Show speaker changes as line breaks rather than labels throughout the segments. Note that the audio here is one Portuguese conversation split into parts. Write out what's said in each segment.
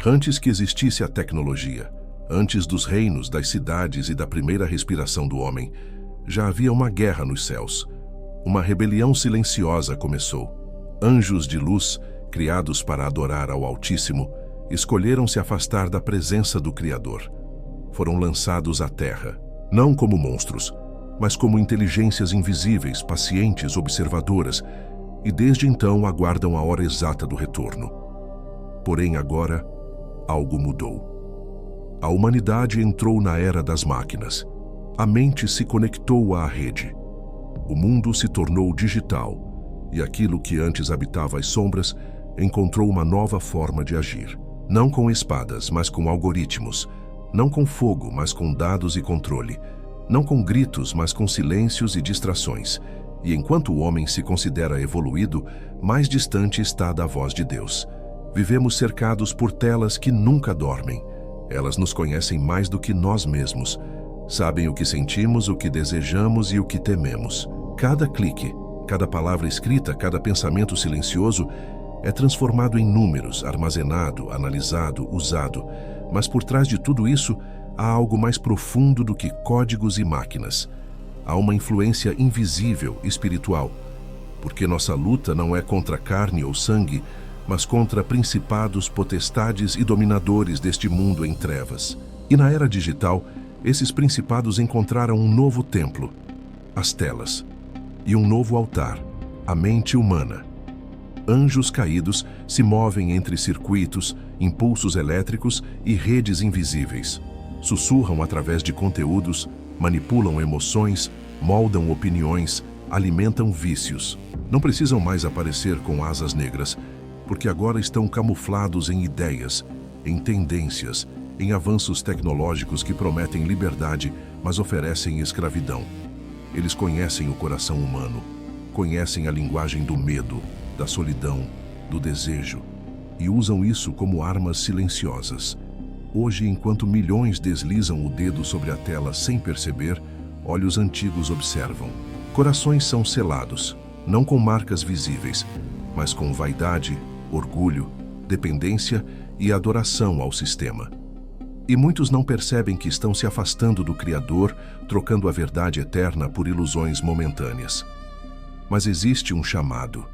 Antes que existisse a tecnologia, antes dos reinos, das cidades e da primeira respiração do homem, já havia uma guerra nos céus. Uma rebelião silenciosa começou. Anjos de luz, criados para adorar ao Altíssimo, escolheram se afastar da presença do Criador. Foram lançados à terra, não como monstros, mas como inteligências invisíveis, pacientes, observadoras, e desde então aguardam a hora exata do retorno. Porém, agora, algo mudou. A humanidade entrou na era das máquinas. A mente se conectou à rede. O mundo se tornou digital, e aquilo que antes habitava as sombras encontrou uma nova forma de agir. Não com espadas, mas com algoritmos. Não com fogo, mas com dados e controle. Não com gritos, mas com silêncios e distrações. E enquanto o homem se considera evoluído, mais distante está da voz de Deus. Vivemos cercados por telas que nunca dormem. Elas nos conhecem mais do que nós mesmos. Sabem o que sentimos, o que desejamos e o que tememos. Cada clique, cada palavra escrita, cada pensamento silencioso é transformado em números, armazenado, analisado, usado. Mas por trás de tudo isso, há algo mais profundo do que códigos e máquinas. Há uma influência invisível, espiritual. Porque nossa luta não é contra carne ou sangue, mas contra principados, potestades e dominadores deste mundo em trevas. E na era digital, esses principados encontraram um novo templo, as telas, e um novo altar, a mente humana. Anjos caídos se movem entre circuitos, impulsos elétricos e redes invisíveis. Sussurram através de conteúdos, manipulam emoções, moldam opiniões, alimentam vícios. Não precisam mais aparecer com asas negras, porque agora estão camuflados em ideias, em tendências, em avanços tecnológicos que prometem liberdade, mas oferecem escravidão. Eles conhecem o coração humano, conhecem a linguagem do medo, da solidão, do desejo, e usam isso como armas silenciosas. Hoje, enquanto milhões deslizam o dedo sobre a tela sem perceber, olhos antigos observam. Corações são selados, não com marcas visíveis, mas com vaidade, orgulho, dependência e adoração ao sistema. E muitos não percebem que estão se afastando do Criador, trocando a verdade eterna por ilusões momentâneas. Mas existe um chamado,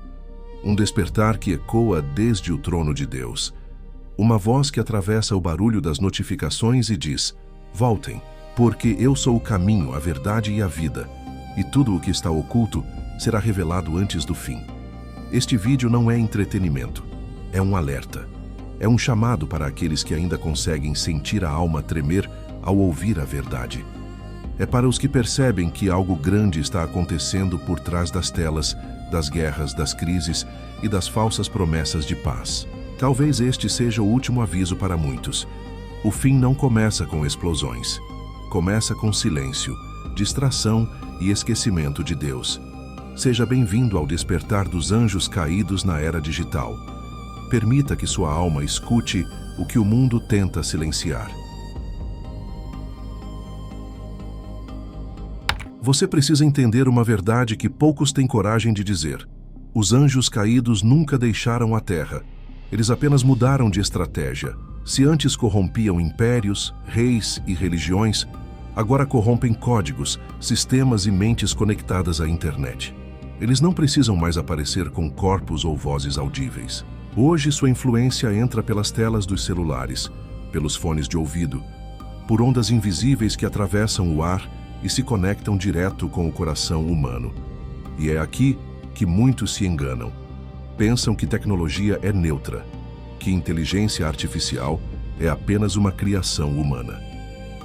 um despertar que ecoa desde o trono de Deus. Uma voz que atravessa o barulho das notificações e diz: voltem, porque eu sou o caminho, a verdade e a vida, e tudo o que está oculto será revelado antes do fim. Este vídeo não é entretenimento, é um alerta. É um chamado para aqueles que ainda conseguem sentir a alma tremer ao ouvir a verdade. É para os que percebem que algo grande está acontecendo por trás das telas, das guerras, das crises e das falsas promessas de paz. Talvez este seja o último aviso para muitos. O fim não começa com explosões. Começa com silêncio, distração e esquecimento de Deus. Seja bem-vindo ao despertar dos anjos caídos na era digital. Permita que sua alma escute o que o mundo tenta silenciar. Você precisa entender uma verdade que poucos têm coragem de dizer. Os anjos caídos nunca deixaram a terra. Eles apenas mudaram de estratégia. Se antes corrompiam impérios, reis e religiões, agora corrompem códigos, sistemas e mentes conectadas à internet. Eles não precisam mais aparecer com corpos ou vozes audíveis. Hoje sua influência entra pelas telas dos celulares, pelos fones de ouvido, por ondas invisíveis que atravessam o ar e se conectam direto com o coração humano. E é aqui que muitos se enganam. Pensam que tecnologia é neutra, que inteligência artificial é apenas uma criação humana.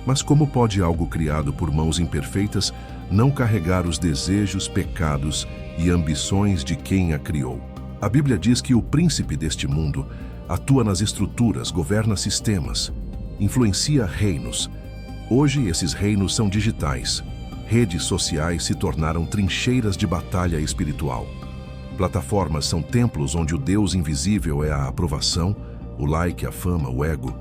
Mas como pode algo criado por mãos imperfeitas não carregar os desejos, pecados e ambições de quem a criou? A Bíblia diz que o príncipe deste mundo atua nas estruturas, governa sistemas, influencia reinos. Hoje esses reinos são digitais. Redes sociais se tornaram trincheiras de batalha espiritual. Plataformas são templos onde o Deus invisível é a aprovação, o like, a fama, o ego.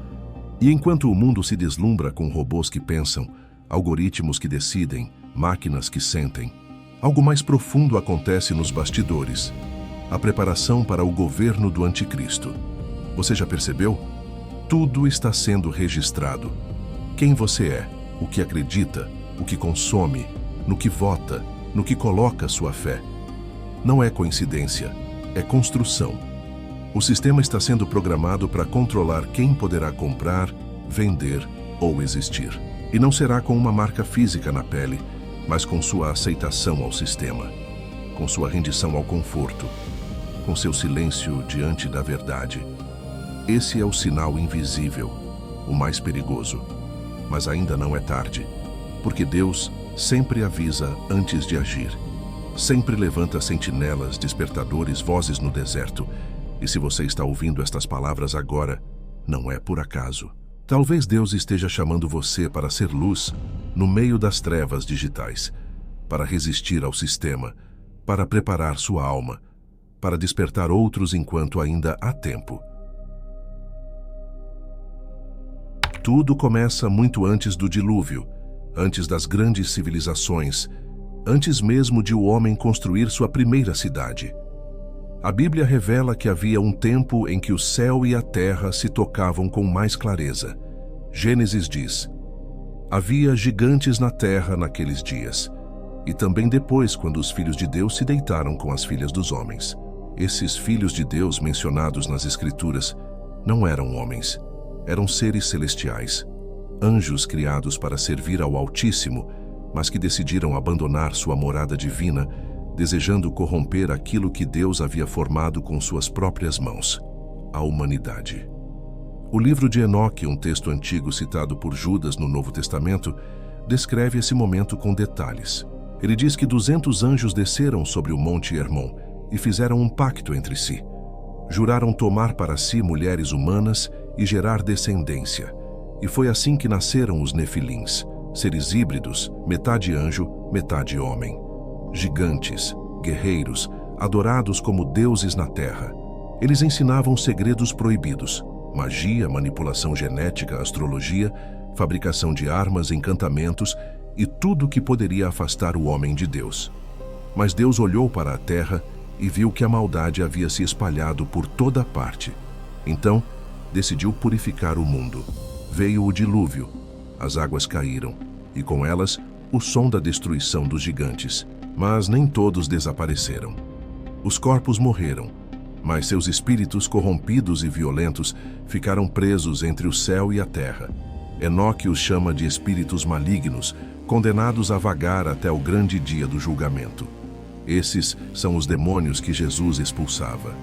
E enquanto o mundo se deslumbra com robôs que pensam, algoritmos que decidem, máquinas que sentem, algo mais profundo acontece nos bastidores. A preparação para o governo do anticristo. Você já percebeu? Tudo está sendo registrado. Quem você é, o que acredita, o que consome, no que vota, no que coloca sua fé. Não é coincidência, é construção. O sistema está sendo programado para controlar quem poderá comprar, vender ou existir. E não será com uma marca física na pele, mas com sua aceitação ao sistema, com sua rendição ao conforto, com seu silêncio diante da verdade. Esse é o sinal invisível, o mais perigoso. Mas ainda não é tarde, porque Deus sempre avisa antes de agir. Sempre levanta sentinelas, despertadores, vozes no deserto. E se você está ouvindo estas palavras agora, não é por acaso. Talvez Deus esteja chamando você para ser luz no meio das trevas digitais, para resistir ao sistema, para preparar sua alma, para despertar outros enquanto ainda há tempo. Tudo começa muito antes do dilúvio, antes das grandes civilizações, antes mesmo de o homem construir sua primeira cidade. A Bíblia revela que havia um tempo em que o céu e a terra se tocavam com mais clareza. Gênesis diz: havia gigantes na terra naqueles dias, e também depois quando os filhos de Deus se deitaram com as filhas dos homens. Esses filhos de Deus mencionados nas Escrituras não eram homens, eram seres celestiais, anjos criados para servir ao Altíssimo, mas que decidiram abandonar sua morada divina, desejando corromper aquilo que Deus havia formado com suas próprias mãos, a humanidade. O livro de Enoque, um texto antigo citado por Judas no Novo Testamento, descreve esse momento com detalhes. Ele diz que 200 anjos desceram sobre o Monte Hermon e fizeram um pacto entre si. Juraram tomar para si mulheres humanas e gerar descendência. E foi assim que nasceram os Nefilins, seres híbridos, metade anjo, metade homem. Gigantes, guerreiros, adorados como deuses na terra. Eles ensinavam segredos proibidos: magia, manipulação genética, astrologia, fabricação de armas, encantamentos e tudo que poderia afastar o homem de Deus. Mas Deus olhou para a terra e viu que a maldade havia se espalhado por toda parte. Então, decidiu purificar o mundo. Veio o dilúvio, as águas caíram, e com elas, o som da destruição dos gigantes. Mas nem todos desapareceram. Os corpos morreram, mas seus espíritos corrompidos e violentos ficaram presos entre o céu e a terra. Enoque os chama de espíritos malignos, condenados a vagar até o grande dia do julgamento. Esses são os demônios que Jesus expulsava.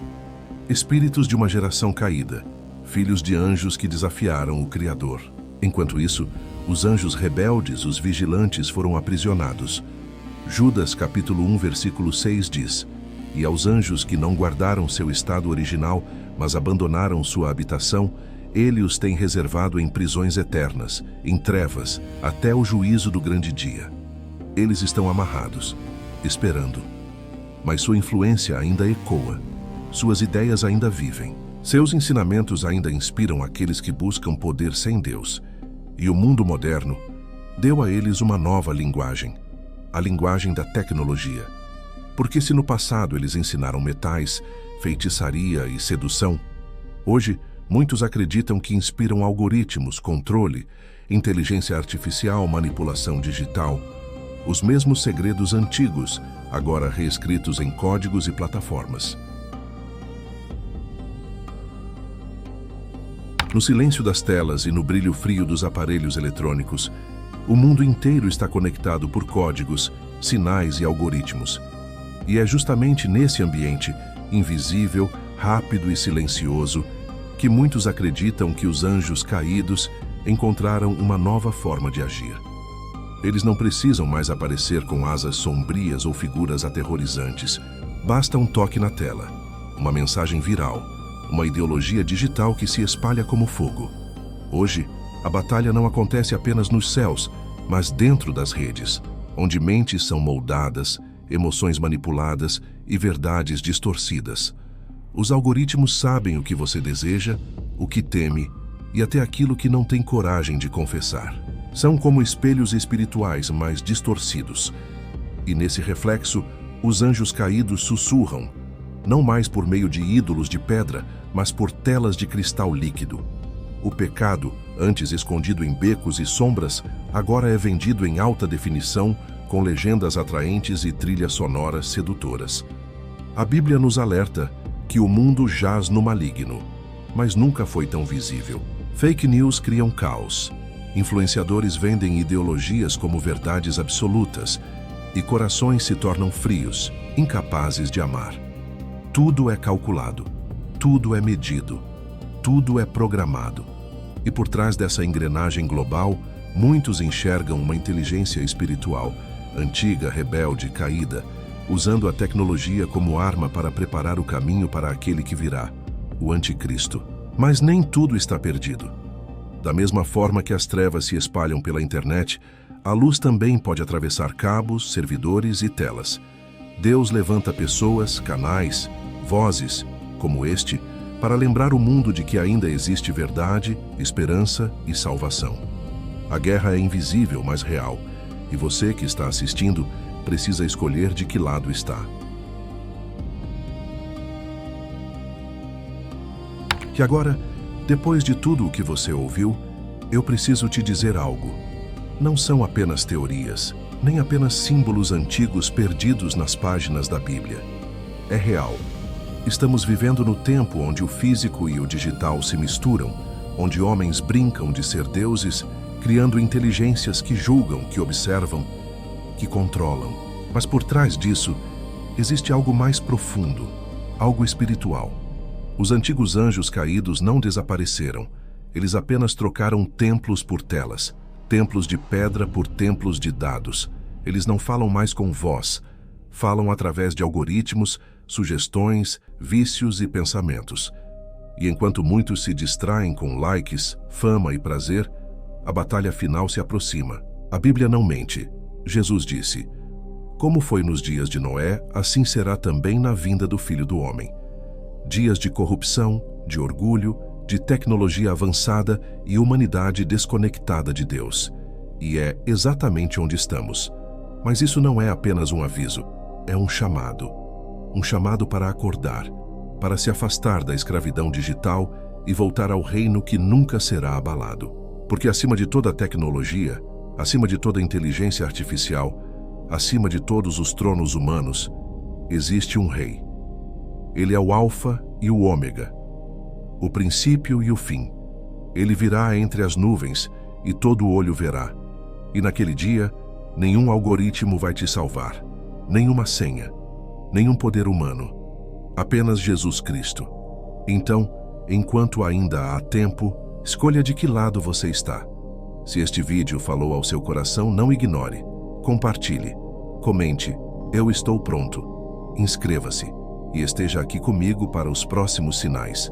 Espíritos de uma geração caída, filhos de anjos que desafiaram o Criador. Enquanto isso, os anjos rebeldes, os vigilantes, foram aprisionados. Judas capítulo 1, versículo 6 diz: e aos anjos que não guardaram seu estado original, mas abandonaram sua habitação, ele os tem reservado em prisões eternas, em trevas, até o juízo do grande dia. Eles estão amarrados, esperando. Mas sua influência ainda ecoa, suas ideias ainda vivem. Seus ensinamentos ainda inspiram aqueles que buscam poder sem Deus. E o mundo moderno deu a eles uma nova linguagem, a linguagem da tecnologia. Porque se no passado eles ensinaram metais, feitiçaria e sedução, hoje muitos acreditam que inspiram algoritmos, controle, inteligência artificial, manipulação digital. Os mesmos segredos antigos, agora reescritos em códigos e plataformas. No silêncio das telas e no brilho frio dos aparelhos eletrônicos, o mundo inteiro está conectado por códigos, sinais e algoritmos. E é justamente nesse ambiente, invisível, rápido e silencioso, que muitos acreditam que os anjos caídos encontraram uma nova forma de agir. Eles não precisam mais aparecer com asas sombrias ou figuras aterrorizantes. Basta um toque na tela, uma mensagem viral, uma ideologia digital que se espalha como fogo. Hoje, a batalha não acontece apenas nos céus, mas dentro das redes, onde mentes são moldadas, emoções manipuladas e verdades distorcidas. Os algoritmos sabem o que você deseja, o que teme e até aquilo que não tem coragem de confessar. São como espelhos espirituais mais distorcidos. E nesse reflexo, os anjos caídos sussurram, não mais por meio de ídolos de pedra, mas por telas de cristal líquido. O pecado, antes escondido em becos e sombras, agora é vendido em alta definição, com legendas atraentes e trilhas sonoras sedutoras. A Bíblia nos alerta que o mundo jaz no maligno, mas nunca foi tão visível. Fake news criam caos. Influenciadores vendem ideologias como verdades absolutas e corações se tornam frios, incapazes de amar. Tudo é calculado, tudo é medido, tudo é programado. E por trás dessa engrenagem global, muitos enxergam uma inteligência espiritual, antiga, rebelde, caída, usando a tecnologia como arma para preparar o caminho para aquele que virá, o Anticristo. Mas nem tudo está perdido. Da mesma forma que as trevas se espalham pela internet, a luz também pode atravessar cabos, servidores e telas. Deus levanta pessoas, canais, vozes, como este, para lembrar o mundo de que ainda existe verdade, esperança e salvação. A guerra é invisível, mas real, e você que está assistindo precisa escolher de que lado está. E agora, depois de tudo o que você ouviu, eu preciso te dizer algo. Não são apenas teorias, nem apenas símbolos antigos perdidos nas páginas da Bíblia. É real. Estamos vivendo no tempo onde o físico e o digital se misturam, onde homens brincam de ser deuses, criando inteligências que julgam, que observam, que controlam. Mas por trás disso, existe algo mais profundo, algo espiritual. Os antigos anjos caídos não desapareceram. Eles apenas trocaram templos por telas, templos de pedra por templos de dados. Eles não falam mais com voz, falam através de algoritmos, sugestões, vícios e pensamentos. E enquanto muitos se distraem com likes, fama e prazer, a batalha final se aproxima. A Bíblia não mente. Jesus disse: "Como foi nos dias de Noé, assim será também na vinda do Filho do Homem." Dias de corrupção, de orgulho, de tecnologia avançada e humanidade desconectada de Deus. E é exatamente onde estamos. Mas isso não é apenas um aviso, é um chamado. Um chamado para acordar, para se afastar da escravidão digital e voltar ao reino que nunca será abalado. Porque acima de toda a tecnologia, acima de toda a inteligência artificial, acima de todos os tronos humanos, existe um rei. Ele é o Alfa e o Ômega, o princípio e o fim. Ele virá entre as nuvens e todo olho verá. E naquele dia, nenhum algoritmo vai te salvar, nenhuma senha, nenhum poder humano, apenas Jesus Cristo. Então, enquanto ainda há tempo, escolha de que lado você está. Se este vídeo falou ao seu coração, não ignore. Compartilhe, comente, eu estou pronto. Inscreva-se e esteja aqui comigo para os próximos sinais.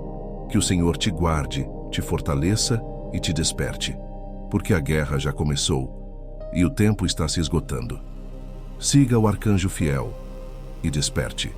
Que o Senhor te guarde, te fortaleça e te desperte, porque a guerra já começou e o tempo está se esgotando. Siga o arcanjo fiel e desperte.